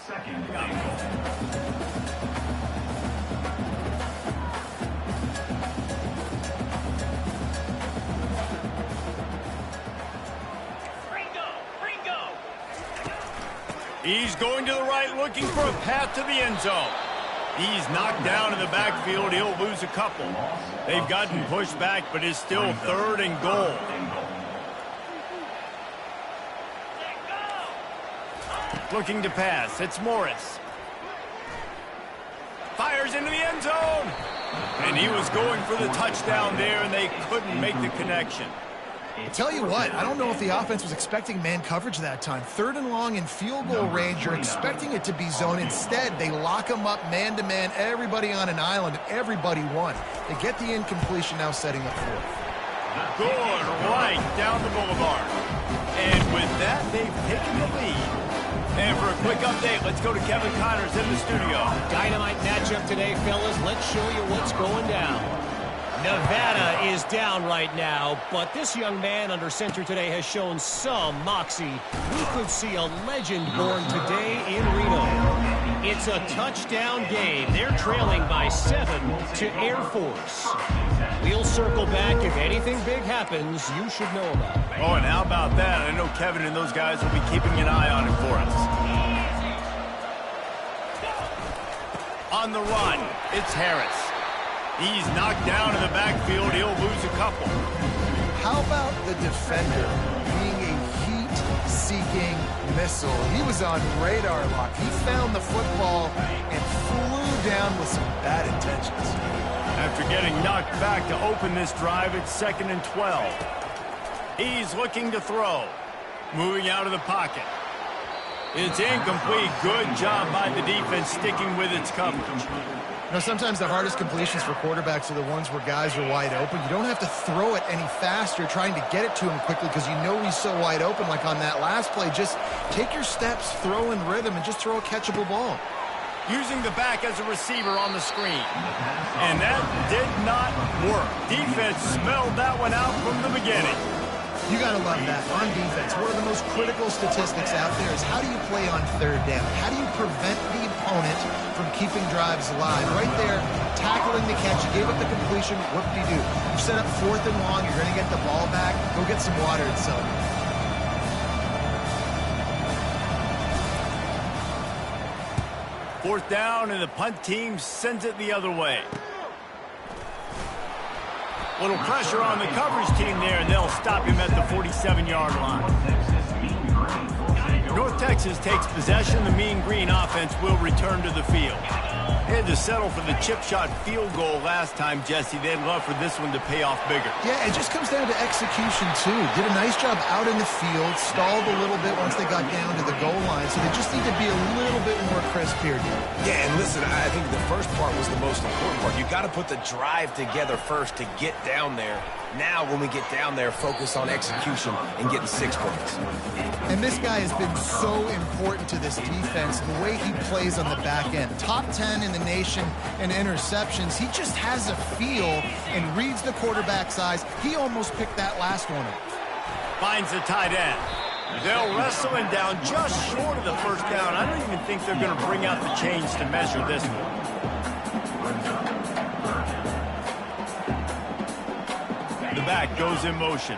Second and goal. He's going to the right, looking for a path to the end zone. He's knocked down in the backfield. He'll lose a couple. They've gotten pushed back, but it's still third and goal. Looking to pass. It's Morris. Fires into the end zone. And he was going for the touchdown there, and they couldn't make the connection. I'll tell you what, I don't know if the offense was expecting man coverage that time. Third and long in field goal range, you're expecting it to be zone. Instead, they lock them up man-to-man, everybody on an island, and everybody won. They get the incompletion, now setting up fourth. Good right down the boulevard. And with that, they've taken the lead. And for a quick update, let's go to Kevin Connors in the studio. Dynamite matchup today, fellas. Let's show you what's going down. Nevada is down right now, but this young man under center today has shown some moxie. We could see a legend born today in Reno. It's a touchdown game. They're trailing by 7 to Air Force. We'll circle back. If anything big happens, you should know about it. Oh, and how about that? I know Kevin and those guys will be keeping an eye on it for us. On the run, it's Harris. He's knocked down in the backfield. He'll lose a couple. How about the defender being a heat-seeking missile? He was on radar lock. He found the football and flew down with some bad intentions. After getting knocked back to open this drive, it's 2nd and 12. He's looking to throw. Moving out of the pocket. It's incomplete. Good job by the defense sticking with its coverage. You know, sometimes the hardest completions for quarterbacks are the ones where guys are wide open. You don't have to throw it any faster trying to get it to him quickly because you know he's so wide open like on that last play. Just take your steps, throw in rhythm, and just throw a catchable ball. Using the back as a receiver on the screen. And that did not work. Defense smelled that one out from the beginning. You got to love that. On defense, one of the most critical statistics out there is how do you play on third down? How do you prevent the opponent from keeping drives alive? Right there, tackling the catch. You gave up the completion. Whoop-de-doo. You set up 4th and long. You're going to get the ball back. Go get some water and celebrate. Fourth down, and the punt team sends it the other way. Little pressure on the coverage team there, and they'll stop him at the 47-yard line. North Texas takes possession. The Mean Green offense will return to the field. They had to settle for the chip shot field goal last time, Jesse. They'd love for this one to pay off bigger. Yeah, it just comes down to execution, too. Did a nice job out in the field, stalled a little bit once they got down to the goal line, so they just need to be a little bit more crisp here, dude. Yeah, and listen, I think the first part was the most important part. You got to put the drive together first to get down there. Now, when we get down there, focus on execution and getting 6 points. And this guy has been so important to this defense, the way he plays on the back end. Top 10 in the nation in interceptions. He just has a feel and reads the quarterback's eyes. He almost picked that last one up. Finds the tight end. They'll wrestle him down just short of the first down. I don't even think they're going to bring out the chains to measure this one. The back goes in motion.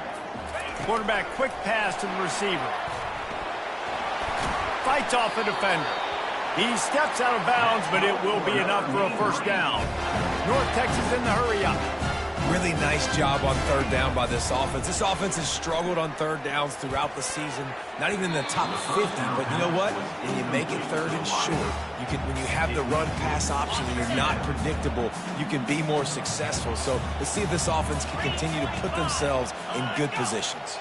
Quarterback quick pass to the receiver. Fights off a defender. He steps out of bounds, but it will be enough for a first down. North Texas in the hurry up. Really nice job on third down by this offense. This offense has struggled on third downs throughout the season. Not even in the top 50, but you know what? When you make it third and short, when you have the run-pass option and you're not predictable, you can be more successful. So let's see if this offense can continue to put themselves in good positions.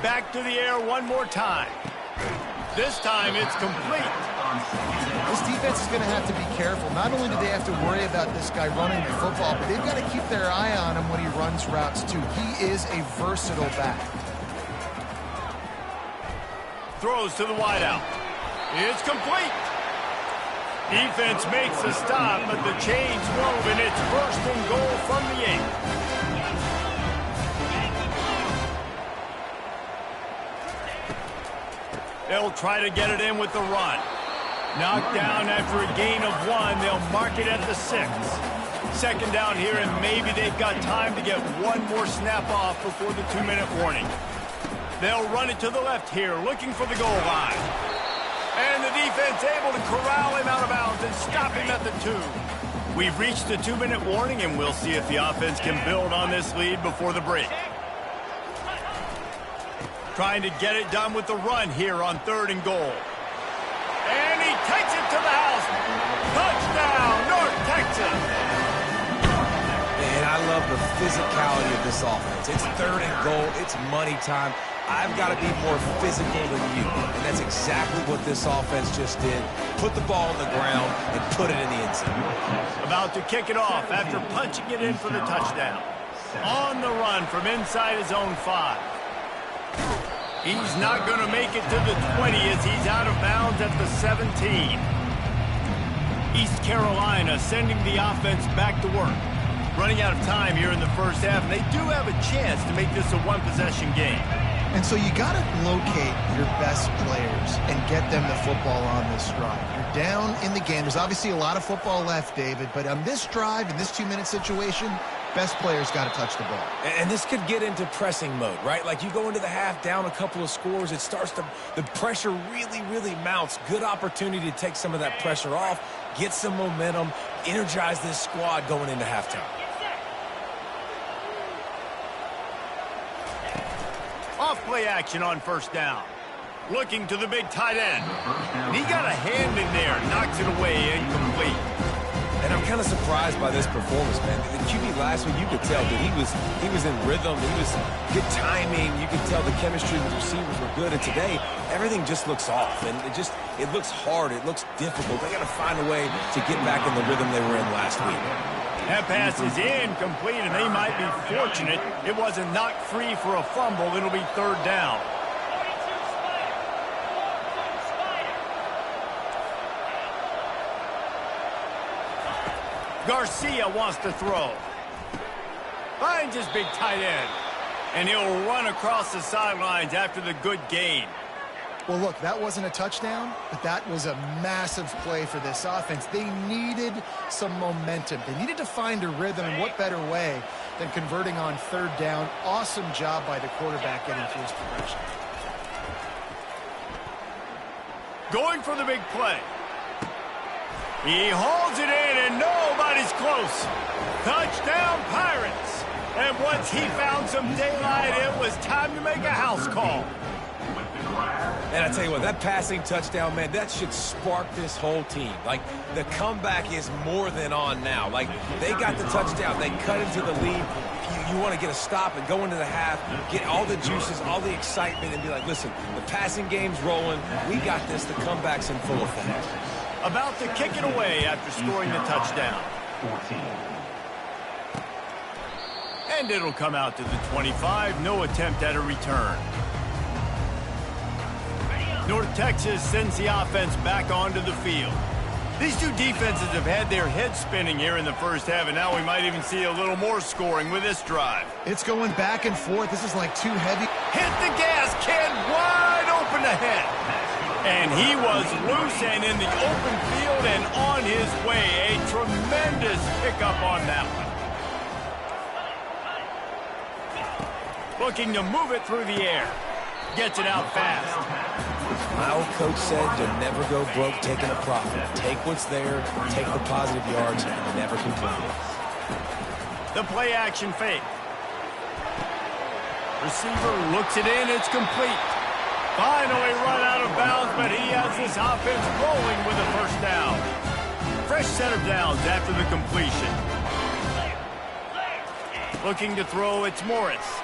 Back to the air one more time. This time it's complete. This defense is going to have to be careful. Not only do they have to worry about this guy running the football, but they've got to keep their eye on him when he runs routes too. He is a versatile back. Throws to the wideout. It's complete. Defense makes a stop, but the chains move, and it's 1st and goal from the 8. They'll try to get it in with the run. Knocked down after a gain of 1. They'll mark it at the 6. Second down here, and maybe they've got time to get one more snap off before the 2-minute warning. They'll run it to the left here, looking for the goal line. And the defense able to corral him out of bounds and stop him at the 2. We've reached the 2-minute warning, and we'll see if the offense can build on this lead before the break. Trying to get it done with the run here on 3rd and goal. And he takes it to the house. Touchdown, North Texas. And I love the physicality of this offense. It's 3rd and goal. It's money time. I've got to be more physical than you. And that's exactly what this offense just did. Put the ball on the ground and put it in the end zone. About to kick it off after punching it in for the touchdown. On the run from inside his own 5. He's not going to make it to the 20 as he's out of bounds at the 17. East Carolina sending the offense back to work. Running out of time here in the first half, and they do have a chance to make this a one-possession game. And so you got to locate your best players and get them the football on this drive. You're down in the game. There's obviously a lot of football left, David, but on this drive, in this 2-minute situation, best players got to touch the ball. And this could get into pressing mode, right? Like you go into the half down a couple of scores, it starts to, the pressure really, really mounts. Good opportunity to take some of that pressure off, get some momentum, energize this squad going into halftime. Off play action on 1st down. Looking to the big tight end. He got a hand in there, knocks it away, incomplete. And I'm kind of surprised by this performance, man. The QB last week, you could tell that he was in rhythm. He was good timing. You could tell the chemistry with the receivers were good. And today, everything just looks off. And it looks hard. It looks difficult. They got to find a way to get back in the rhythm they were in last week. That pass is incomplete, and they might be fortunate it wasn't knocked free for a fumble. It'll be 3rd down. Garcia wants to throw. Finds his big tight end. And he'll run across the sidelines after the good gain. Well, look, that wasn't a touchdown, but that was a massive play for this offense. They needed some momentum. They needed to find a rhythm, and what better way than converting on 3rd down. Awesome job by the quarterback getting through his progression. Going for the big play. He hauls it in, and nobody's close. Touchdown, Pirates. And once he found some daylight, it was time to make a house call. And I tell you what, that passing touchdown, man, that should spark this whole team. Like, the comeback is more than on now. Like, they got the touchdown. They cut into the lead. You want to get a stop and go into the half, get all the juices, all the excitement, and be like, listen, the passing game's rolling. We got this. The comeback's in full effect. About to kick it away after scoring the touchdown. And it'll come out to the 25. No attempt at a return. North Texas sends the offense back onto the field. These two defenses have had their heads spinning here in the first half, and now we might even see a little more scoring with this drive. It's going back and forth. This is like too heavy. Hit the gas, kid, wide open ahead. And he was loose and in the open field and on his way. A tremendous pickup on that one. Looking to move it through the air. Gets it out fast. My old coach said you'll never go broke taking a profit. Take what's there, take the positive yards, and never complain. The play action fake. Receiver looks it in, it's complete. Finally run out of bounds, but he has this offense rolling with a 1st down. Fresh set of downs after the completion. Looking to throw, it's Morris.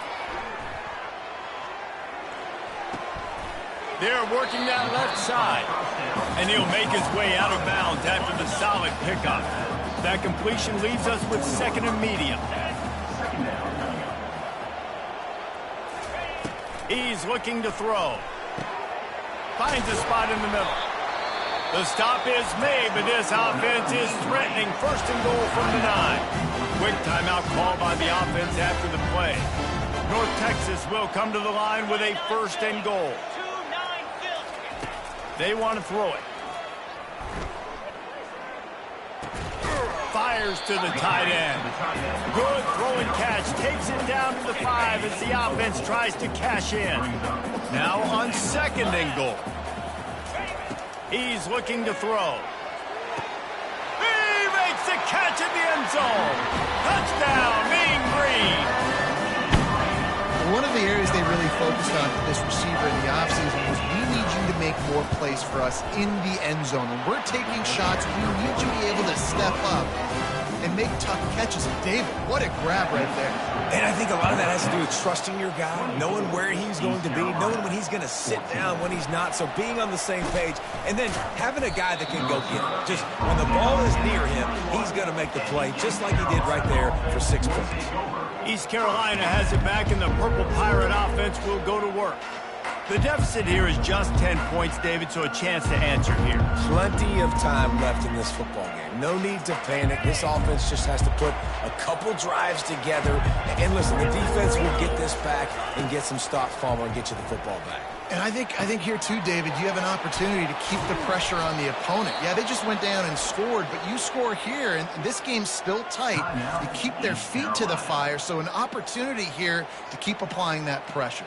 They're working that left side. And he'll make his way out of bounds after the solid pickup. That completion leaves us with 2nd and medium. He's looking to throw. Finds a spot in the middle. The stop is made, but this offense is threatening 1st and goal from the 9. Quick timeout call by the offense after the play. North Texas will come to the line with a 1st and goal. They want to throw it. Fires to the tight end. Good throw and catch. Takes it down to the 5 as the offense tries to cash in. Now on 2nd and goal. He's looking to throw. He makes the catch in the end zone. Touchdown, Mean Green. One of the areas they really focused on for this receiver in the offseason was we need you to make more plays for us in the end zone. When we're taking shots, we need you to be able to step up and make tough catches. David, what a grab right there. And I think a lot of that has to do with trusting your guy, knowing where he's going to be, knowing when he's going to sit down, when he's not. So being on the same page, and then having a guy that can go get it. Just when the ball is near him, he's going to make the play, just like he did right there for 6 points. East Carolina has it back, and the Purple Pirate offense will go to work. The deficit here is just 10 points, David, so a chance to answer here. Plenty of time left in this football game. No need to panic. This offense just has to put a couple drives together. And listen, the defense will get this back and get some stops, Palmer, and get you the football back. And I think here too, David, you have an opportunity to keep the pressure on the opponent. Yeah, they just went down and scored, but you score here, and this game's still tight. You keep their feet to the fire, so an opportunity here to keep applying that pressure.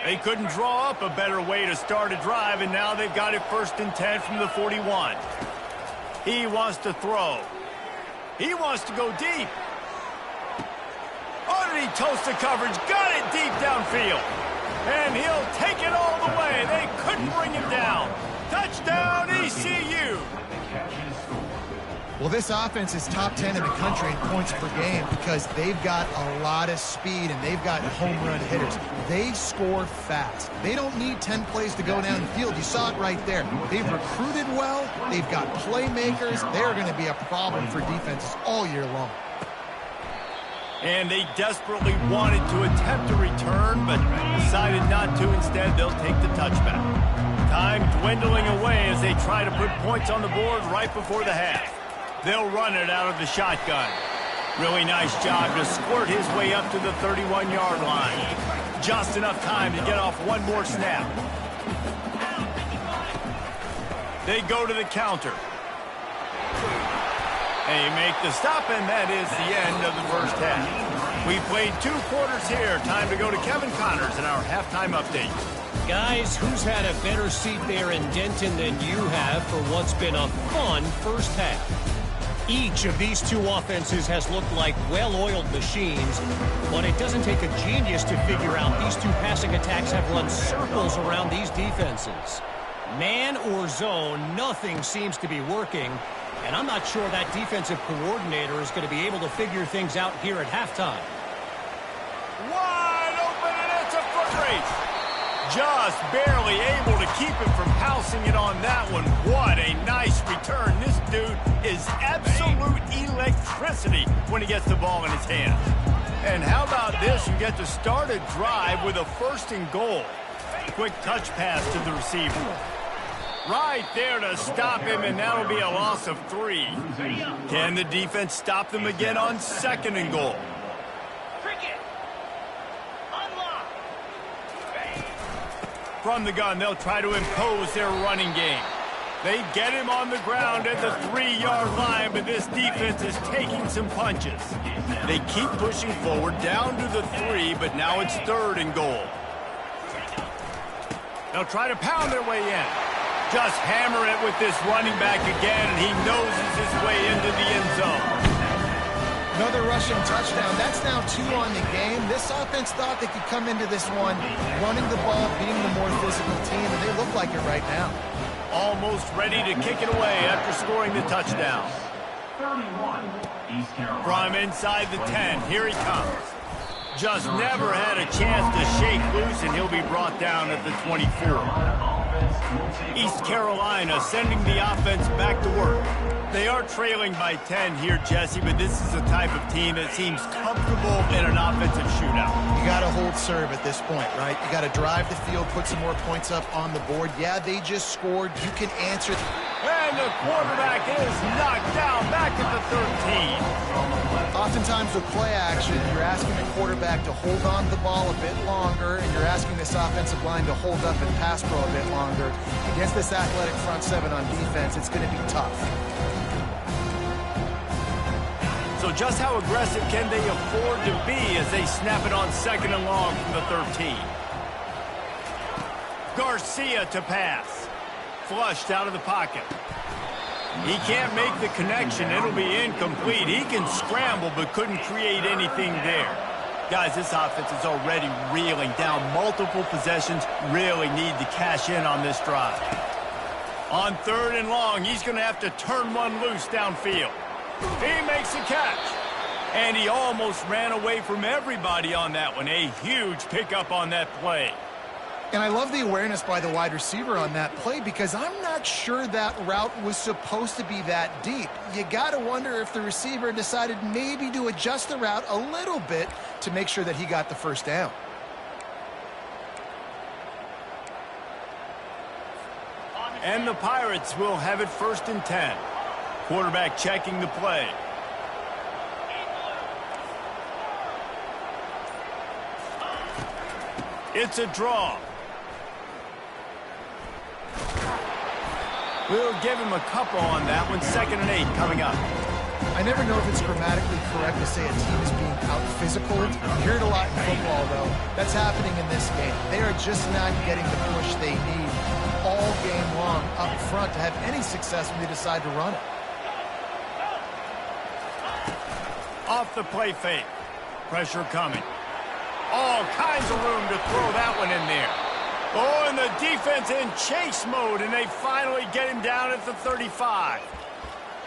They couldn't draw up a better way to start a drive, and now they've got it 1st and 10 from the 41. He wants to throw. He wants to go deep. Oh, did he toast the coverage? Got it deep downfield. And he'll take it all the way. They couldn't bring him down. Touchdown, ECU. Well, this offense is top 10 in the country in points per game because they've got a lot of speed and they've got home run hitters. They score fast. They don't need 10 plays to go down the field. You saw it right there. They've recruited well. They've got playmakers. They're going to be a problem for defenses all year long. And they desperately wanted to attempt a return, but decided not to. Instead, they'll take the touchback. Time dwindling away as they try to put points on the board right before the half. They'll run it out of the shotgun. Really nice job to squirt his way up to the 31-yard line. Just enough time to get off one more snap. They go to the counter. They make the stop, and that is the end of the first half. We played 2 quarters here. Time to go to Kevin Connors in our halftime update. Guys, who's had a better seat there in Denton than you have for what's been a fun first half? Each of these 2 offenses has looked like well-oiled machines, but it doesn't take a genius to figure out these 2 passing attacks have run circles around these defenses. Man or zone, nothing seems to be working, and I'm not sure that defensive coordinator is going to be able to figure things out here at halftime. Wide open, and it's a foot race. Just barely able to keep him from pouncing it on that one. What a nice return. This dude is absolute electricity when he gets the ball in his hands. And how about this? You get to start a drive with a 1st and goal. Quick touch pass to the receiver. Right there to stop him, and that'll be a loss of 3. Can the defense stop them again on 2nd and goal? From the gun, they'll try to impose their running game. They get him on the ground at the 3-yard line, but this defense is taking some punches. They keep pushing forward down to the 3, but now it's 3rd and goal. They'll try to pound their way in. Just hammer it with this running back again, and he noses his way into the end zone. Another rushing touchdown. That's now 2 on the game. This offense thought they could come into this one running the ball, being the more physical team, and they look like it right now. Almost ready to kick it away after scoring the touchdown. From inside the 10, here he comes. Just never had a chance to shake loose, and he'll be brought down at the 24. East Carolina sending the offense back to work. They are trailing by 10 here, Jesse, but this is the type of team that seems comfortable in an offensive shootout. You got to hold serve at this point, right? You got to drive the field, put some more points up on the board. Yeah, they just scored. You can answer. And the quarterback is knocked down back at the 13. Oftentimes with play action, you're asking the quarterback to hold on to the ball a bit longer, and you're asking this offensive line to hold up and pass pro a bit longer. Against this athletic front seven on defense, it's going to be tough. So just how aggressive can they afford to be as they snap it on 2nd and long from the 13? Garcia to pass. Flushed out of the pocket. He can't make the connection. It'll be incomplete. He can scramble but couldn't create anything there. Guys, this offense is already reeling down multiple possessions. Really need to cash in on this drive. On 3rd and long, he's going to have to turn one loose downfield. He makes a catch. And he almost ran away from everybody on that one. A huge pickup on that play. And I love the awareness by the wide receiver on that play because I'm not sure that route was supposed to be that deep. You got to wonder if the receiver decided maybe to adjust the route a little bit to make sure that he got the first down. And the Pirates will have it 1st and 10. Quarterback checking the play. It's a draw. We'll give him a couple on that one. 2nd and 8 coming up. I never know if it's grammatically correct to say a team is being out-physical. You hear it a lot in football, though. That's happening in this game. They are just not getting the push they need all game long up front to have any success when they decide to run it. Off the play fake. Pressure coming. All kinds of room to throw that one in there. Oh, and the defense in chase mode, and they finally get him down at the 35.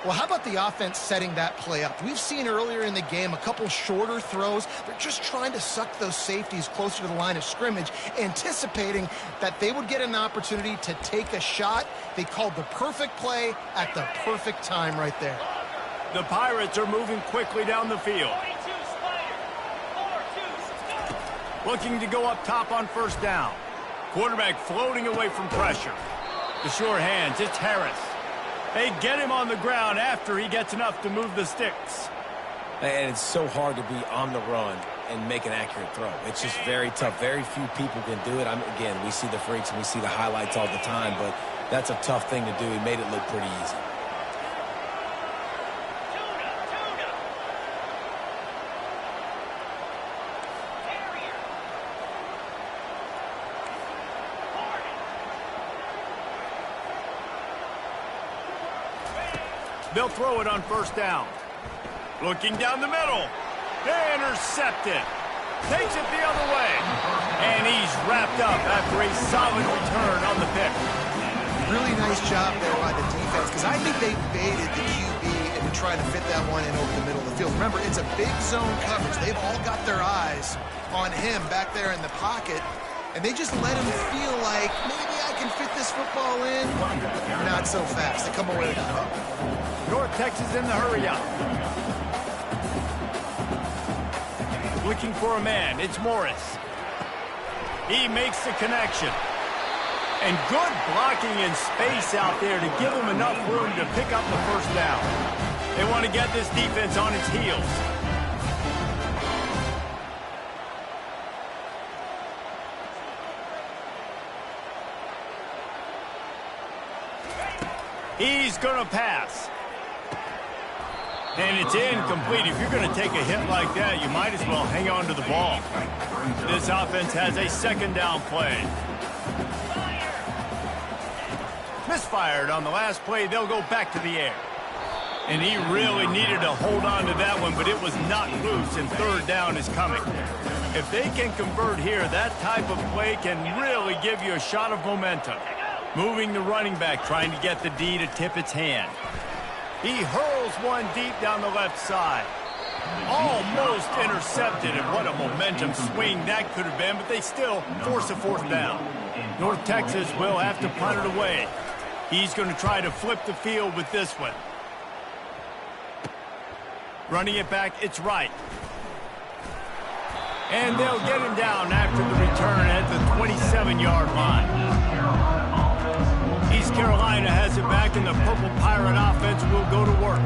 Well, how about the offense setting that play up? We've seen earlier in the game a couple shorter throws. They're just trying to suck those safeties closer to the line of scrimmage, anticipating that they would get an opportunity to take a shot. They called the perfect play at the perfect time right there. The Pirates are moving quickly down the field. Looking to go up top on 1st down. Quarterback floating away from pressure. The sure hands, it's Harris. They get him on the ground after he gets enough to move the sticks. And it's so hard to be on the run and make an accurate throw. It's just very tough. Very few people can do it. Again, we see the freaks and we see the highlights all the time, but that's a tough thing to do. He made it look pretty easy. They'll throw it on 1st down. Looking down the middle. Intercepted. Takes it the other way. And he's wrapped up after a solid return on the pick. Really nice job there by the defense because I think they baited the QB into trying to fit that one in over the middle of the field. Remember, it's a big zone coverage. They've all got their eyes on him back there in the pocket. And they just let him feel like, maybe I can fit this football in. Not so fast. They come away with it. North Texas in the hurry up. Looking for a man. It's Morris. He makes the connection. And good blocking in space out there to give him enough room to pick up the 1st down. They want to get this defense on its heels. He's going to pass. And it's incomplete. If you're going to take a hit like that, you might as well hang on to the ball. This offense has a 2nd down play. Misfired on the last play. They'll go back to the air. And he really needed to hold on to that one, but it was not loose, and 3rd down is coming. If they can convert here, that type of play can really give you a shot of momentum. Moving the running back, trying to get the D to tip its hand. He hurls one deep down the left side. Almost intercepted, and what a momentum swing that could have been, but they still force a fourth down. North Texas will have to punt it away. He's going to try to flip the field with this one. Running it back, it's right. And they'll get him down after the return at the 27-yard line. East Carolina has it back, and the Purple Pirate offense will go to work.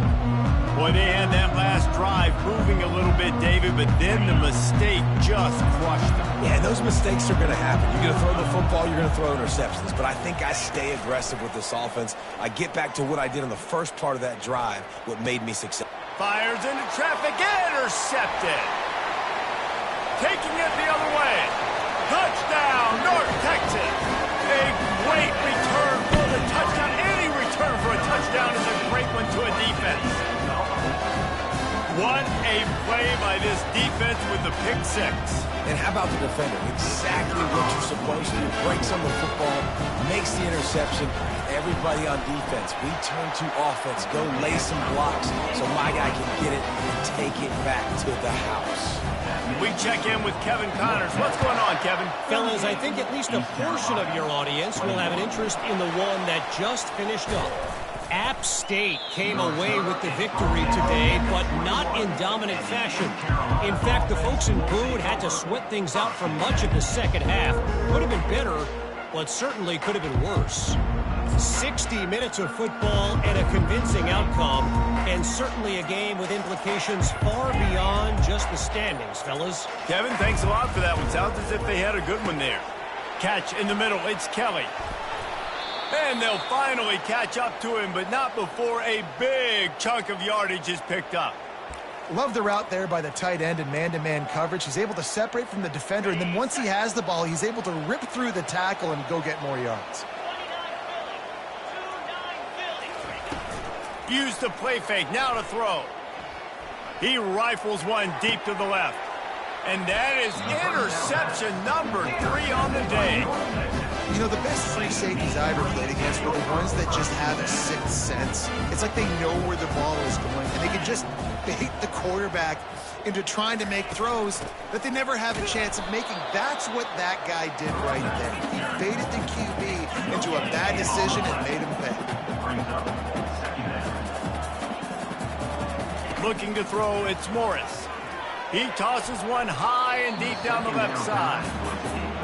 Boy, they had that last drive moving a little bit, David, but then the mistake just crushed them. Yeah, and those mistakes are going to happen. You're going to throw the football, you're going to throw interceptions. But I think I stay aggressive with this offense. I get back to what I did in the first part of that drive, what made me successful. Fires into traffic, intercepted. Taking it the other way. Touchdown, North Texas. A great return for the touchdown. Any return for a touchdown is a great one to a defense. What a play by this defense with the pick six. And how about the defender? Exactly what you're supposed to do. Breaks on the football, makes the interception. Everybody on defense, we turn to offense. Go lay some blocks so my guy can get it and take it back to the house. We check in with Kevin Connors. What's going on, Kevin? Fellas, I think at least a portion of your audience will have an interest in the one that just finished up. App State came away with the victory today, but not in dominant fashion. In fact, the folks in Boone had to sweat things out for much of the second half. Could have been better, but certainly could have been worse. 60 minutes of football and a convincing outcome, and certainly a game with implications far beyond just the standings, fellas. Kevin, thanks a lot for that one. Sounds as if they had a good one there. Catch in the middle, it's Kelly. And they'll finally catch up to him, but not before a big chunk of yardage is picked up. Love the route there by the tight end in man-to-man coverage. He's able to separate from the defender, and then once he has the ball, he's able to rip through the tackle and go get more yards. Use the play fake, now to throw. He rifles one deep to the left. And that is interception number 3 on the day. You know, the best free safeties I ever played against were the ones that just have a sixth sense. It's like they know where the ball is going, and they can just bait the quarterback into trying to make throws that they never have a chance of making. That's what that guy did right there. He baited the QB into a bad decision and made him pay. Looking to throw, it's Morris. He tosses one high and deep down the left side.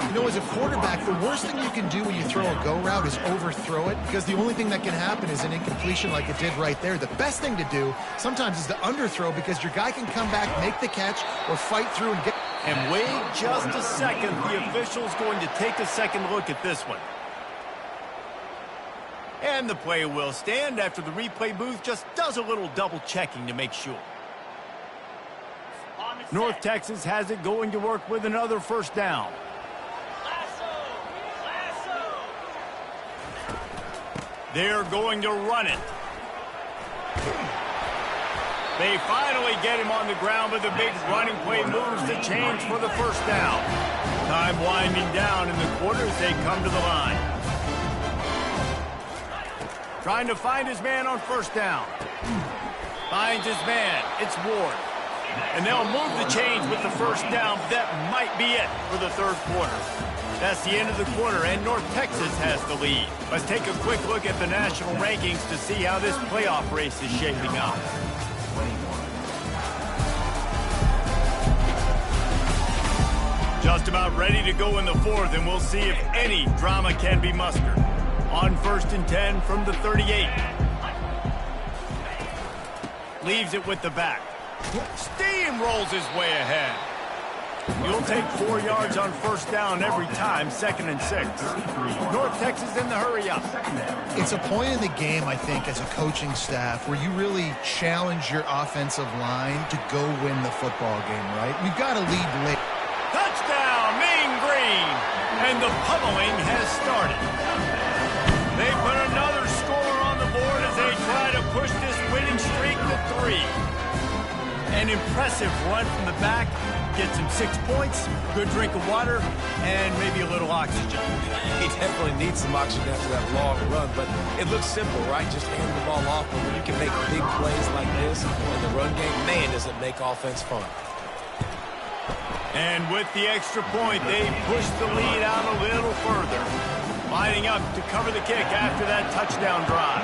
You know, as a quarterback, the worst thing you can do when you throw a go route is overthrow it, because the only thing that can happen is an incompletion like it did right there. The best thing to do sometimes is to underthrow, because your guy can come back, make the catch, or fight through and get... And wait just a second. The official's going to take a second look at this one. And the play will stand after the replay booth just does a little double checking to make sure. North Texas has it going to work with another first down. They're going to run it. They finally get him on the ground, but the big running play moves the chains for the first down. Time winding down in the quarter as they come to the line. Trying to find his man on first down. Finds his man. It's Ward. And they'll move the chains with the first down. That might be it for the third quarter. That's the end of the quarter, and North Texas has the lead. Let's take a quick look at the national rankings to see how this playoff race is shaping up. Just about ready to go in the fourth, and we'll see if any drama can be mustered. On 1st and 10 from the 38. Leaves it with the back. Steamrolls his way ahead. You'll take 4 yards on first down every time, 2nd and 6. North Texas in the hurry up. It's a point in the game, I think, as a coaching staff, where you really challenge your offensive line to go win the football game, right? We've got to lead late. Touchdown, Mean Green! And the pummeling has started. They put another score on the board as they try to push this winning streak to 3. An impressive run from the back. gets him 6 points, good drink of water, and maybe a little oxygen. He definitely needs some oxygen after that long run, but it looks simple, right? Just hand the ball off, but when you can make big plays like this in the run game, man, does it make offense fun. And with the extra point, they push the lead out a little further. Lining up to cover the kick after that touchdown drive.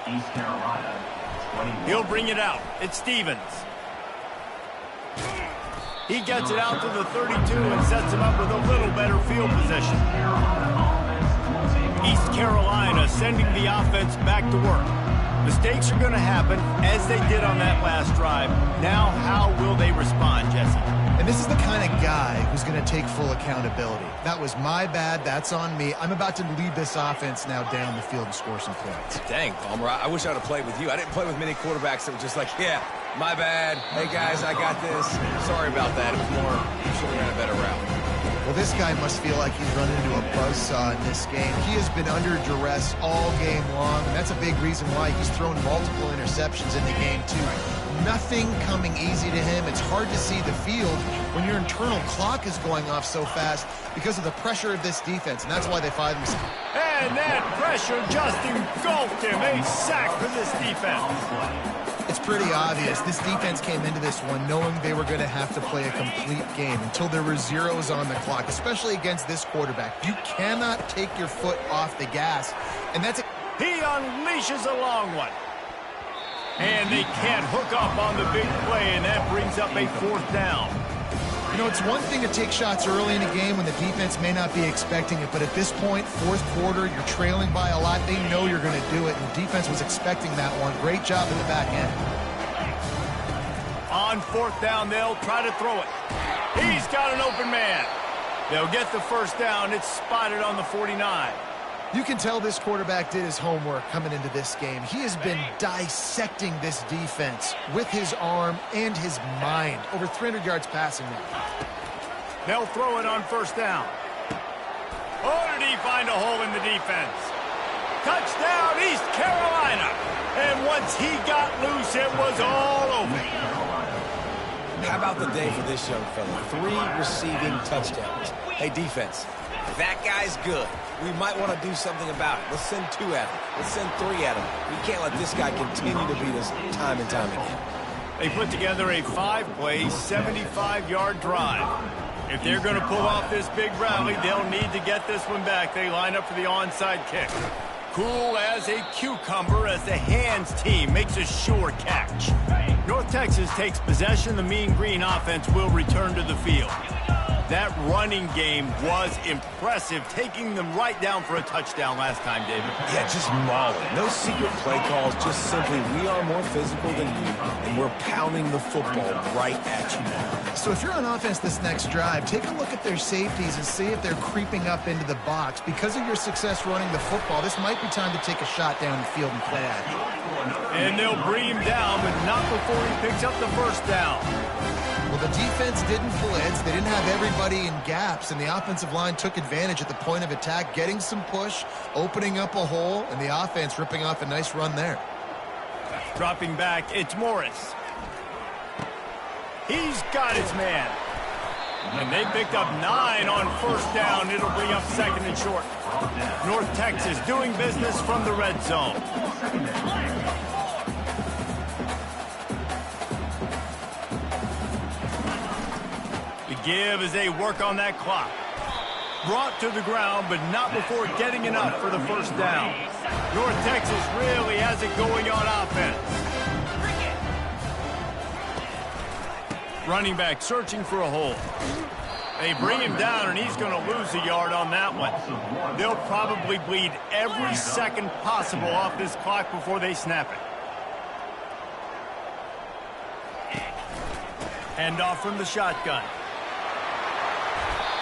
East Carolina. He'll bring it out. It's Stevens. He gets it out to the 32 and sets him up with a little better field position. East Carolina sending the offense back to work. Mistakes are going to happen, as they did on that last drive. Now, how will they respond, Jesse? And this is the kind of guy who's going to take full accountability. That was my bad. That's on me. I'm about to lead this offense now down the field and score some points. Dang, Palmer, I wish I would have played with you. I didn't play with many quarterbacks that were just like, yeah, my bad. Hey, guys, I got this. Sorry about that. It was more, you should have ran a better route. Well, this guy must feel like he's run into a buzzsaw in this game. He has been under duress all game long, and that's a big reason why he's thrown multiple interceptions in the game, too. Nothing coming easy to him. It's hard to see the field when your internal clock is going off so fast because of the pressure of this defense, and that's why they find themselves. And that pressure just engulfed him. A sack for this defense. It's pretty obvious. This defense came into this one knowing they were going to have to play a complete game until there were zeros on the clock, especially against this quarterback. You cannot take your foot off the gas, and that's He unleashes a long one. And they can't hook up on the big play, and that brings up a 4th down. You know, it's one thing to take shots early in a game when the defense may not be expecting it, but at this point, 4th quarter, you're trailing by a lot. They know you're going to do it, and the defense was expecting that one. Great job in the back end. On 4th down, they'll try to throw it. He's got an open man. They'll get the 1st down. It's spotted on the 49. You can tell this quarterback did his homework coming into this game. He has been dissecting this defense with his arm and his mind. Over 300 yards passing now. They'll throw it on 1st down. Oh, did he find a hole in the defense? Touchdown, East Carolina. And once he got loose, it was all over. How about the day for this young fella? 3 receiving touchdowns. Hey, defense, that guy's good. We might want to do something about it. Let's send 2 at him. Let's send 3 at him. We can't let this guy continue to beat us time and time again. They put together a 5-play, 75-yard drive. If they're going to pull off this big rally, they'll need to get this one back. They line up for the onside kick. Cool as a cucumber as the hands team makes a sure catch. North Texas takes possession. The Mean Green offense will return to the field. That running game was impressive, taking them right down for a touchdown last time, David. Yeah, just mauling. No secret play calls, just simply we are more physical than you, and we're pounding the football right at you. So if you're on offense this next drive, take a look at their safeties and see if they're creeping up into the box. Because of your success running the football, this might be time to take a shot down the field and play at it. And they'll bring him down, but not before he picks up the 1st down. Well, the defense didn't blitz. They didn't have everybody in gaps, and the offensive line took advantage at the point of attack, getting some push, opening up a hole, and the offense ripping off a nice run there. Dropping back, it's Morris. He's got his man. And they picked up 9 on 1st down. It'll bring up 2nd and short. North Texas doing business from the red zone. Give as they work on that clock. Brought to the ground, but not before getting enough for the 1st down. North Texas really has it going on offense. Running back searching for a hole. They bring him down, and he's going to lose a yard on that one. They'll probably bleed every second possible off this clock before they snap it. Hand off from the shotgun.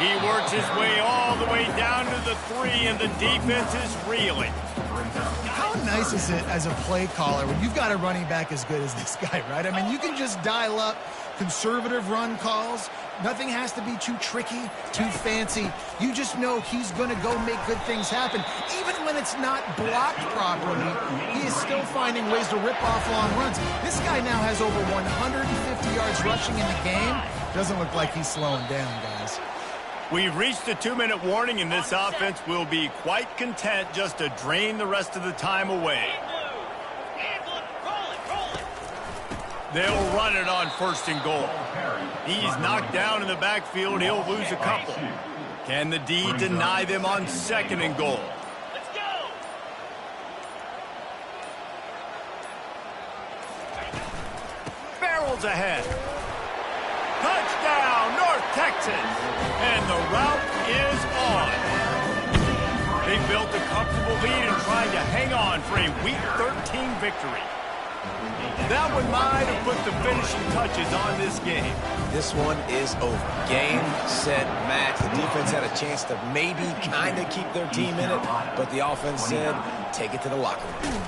He works his way all the way down to the 3, and the defense is reeling. How nice is it as a play caller when you've got a running back as good as this guy, right? I mean, you can just dial up conservative run calls, Nothing has to be too tricky, too fancy. You just know he's going to go make good things happen. Even when it's not blocked properly, he is still finding ways to rip off long runs. This guy now has over 150 yards rushing in the game. Doesn't look like he's slowing down, guys. We've reached the 2-minute warning, and this offense will be quite content just to drain the rest of the time away. They'll run it on 1st and goal. He's knocked down in the backfield. He'll lose a couple. Can the D deny them on 2nd and goal? Let's go! Barrels ahead. Touchdown, North Texas. And the route is on. They built a comfortable lead and trying to hang on for a Week 13 victory. That one might have put the finishing touches on this game. This one is over. Game, set, match. The defense had a chance to maybe kind of keep their team in it, but the offense said, take it to the locker room.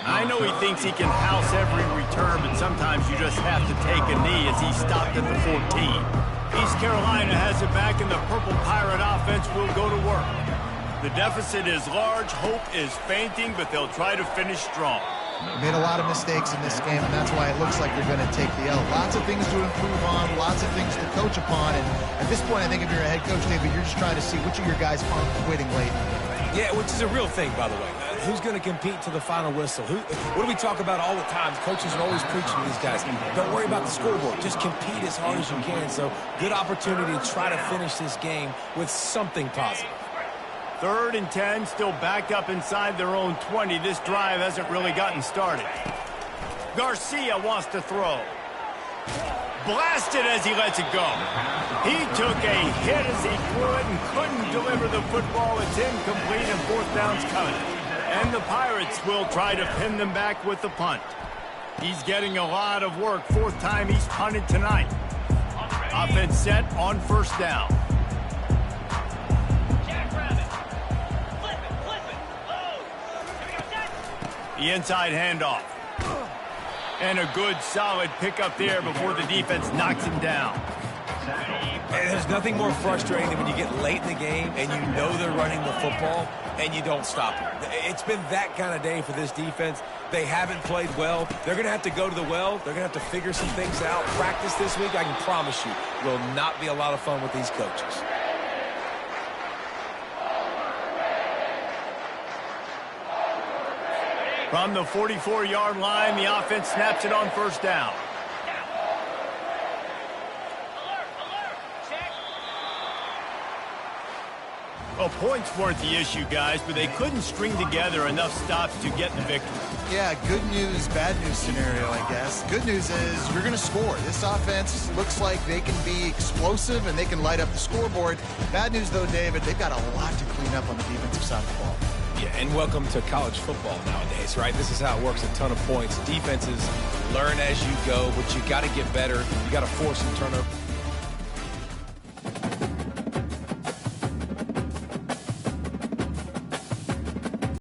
I know he thinks he can house every return, but sometimes you just have to take a knee as he stopped at the 14. East Carolina has it back, and the Purple Pirate offense will go to work. The deficit is large. Hope is fainting, but they'll try to finish strong. Made a lot of mistakes in this game, and that's why it looks like they're going to take the L. Lots of things to improve on, lots of things to coach upon, and at this point, I think if you're a head coach, David, you're just trying to see which of your guys aren't quitting late. Yeah, which is a real thing, by the way. Who's going to compete to the final whistle? What do we talk about all the time? Coaches are always preaching to these guys. Don't worry about the scoreboard. Just compete as hard as you can. So, good opportunity to try to finish this game with something positive. 3rd and 10, still backed up inside their own 20. This drive hasn't really gotten started. Garcia wants to throw. Blasted as he lets it go. He took a hit as he threw it and couldn't deliver the football. It's incomplete and 4th down's coming. And the Pirates will try to pin them back with the punt. He's getting a lot of work. 4th time he's punted tonight. Offense set on 1st down. The inside handoff. And a good, solid pickup there before the defense knocks him down. And there's nothing more frustrating than when you get late in the game and you know they're running the football and you don't stop them. It's been that kind of day for this defense. They haven't played well. They're going to have to go to the well. They're going to have to figure some things out. Practice this week, I can promise you, will not be a lot of fun with these coaches. From the 44-yard line, the offense snaps it on 1st down. Well, points weren't the issue, guys, but they couldn't string together enough stops to get the victory. Yeah, good news, bad news scenario, I guess. Good news is you're going to score. This offense looks like they can be explosive and they can light up the scoreboard. Bad news, though, David, they've got a lot to clean up on the defensive side of the ball. Yeah, and welcome to college football nowadays, right? This is how it works, a ton of points. Defenses learn as you go, but you got to get better. You got to force some turnover.